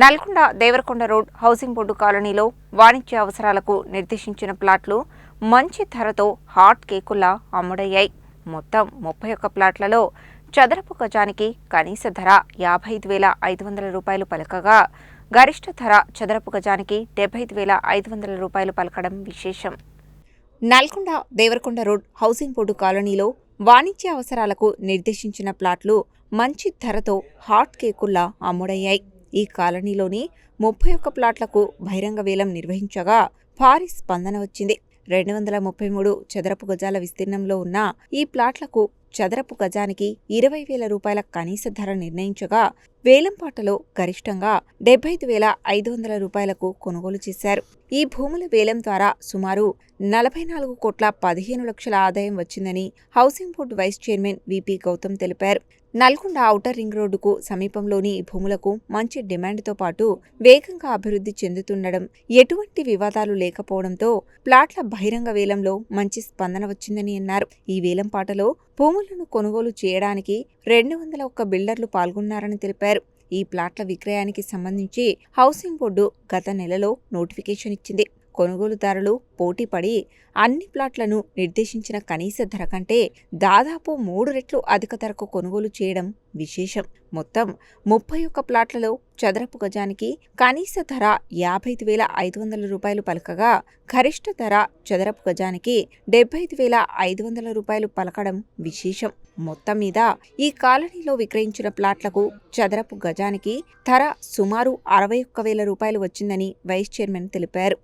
Nalgonda Devarakonda road housing board కాలనీలో వాణిజ్య అవసరాలకు నిర్దేశించిన ప్లాట్లు మంచి ధరతో హాట్ కేకుల్లా అమ్ముడయ్యాయి. మొత్తం 31 ప్లాట్లలో చదరపు గజానికి కనీస ధర 55,500 రూపాయలు పలకగా గరిష్ట ధర చదరపు గజానికి 75,500 రూపాయలు పలకడం విశేషం. Nalgonda Devarakonda road housing board కాలనీలో వాణిజ్య అవసరాలకు నిర్దేశించిన ప్లాట్లు మంచి ధరతో హాట్ కేకుల్లా అమ్ముడయ్యాయి. ఈ కాలనీలోని 31 ప్లాట్లకు బహిరంగ వేలం నిర్వహించగా భారీ స్పందన వచ్చింది. 233 చదరపు గజాల విస్తీర్ణంలో ఉన్న ఈ ప్లాట్లకు చదరపు గజానికి 20,000 రూపాయల కనీస ధర నిర్ణయించగా వేలంపాటలో గరిష్టంగా 75,500 రూపాయలకు కొనుగోలు చేశారు. ఈ భూముల వేలం ద్వారా సుమారు 44,15,00,000 ఆదాయం వచ్చిందని housing board vice chairman VP Gautam తెలిపారు. నల్గొండ ఔటర్ రింగ్ రోడ్డుకు సమీపంలోని ఈ భూములకు మంచి డిమాండ్తో పాటు వేగంగా అభివృద్ధి చెందుతుండడం, ఎటువంటి వివాదాలు లేకపోవడంతో ప్లాట్ల బహిరంగ వేలంలో మంచి స్పందన వచ్చిందని అన్నారు. ఈ వేలంపాటలో భూములను కొనుగోలు చేయడానికి 201 బిల్డర్లు పాల్గొన్నారని తెలిపారు. ఈ ప్లాట్ల విక్రయానికి సంబంధించి హౌసింగ్ బోర్డు గత నెలలో నోటిఫికేషన్ ఇచ్చింది. కొనుగోలుదారులు పోటీపడి అన్ని ప్లాట్లను నిర్దేశించిన కనీస ధర కంటే దాదాపు 3 రెట్లు అధిక ధరకు కొనుగోలు చేయడం విశేషం. మొత్తం 31 ప్లాట్లలో చదరపు గజానికి కనీస ధర 55,500 రూపాయలు పలకగా గరిష్ట ధర చదరపు గజానికి 75,500 రూపాయలు పలకడం విశేషం. మొత్తం మీద ఈ కాలనీలో విక్రయించిన ప్లాట్లకు చదరపు గజానికి ధర సుమారు 61,000 రూపాయలు వచ్చిందని వైస్ చైర్మన్ తెలిపారు.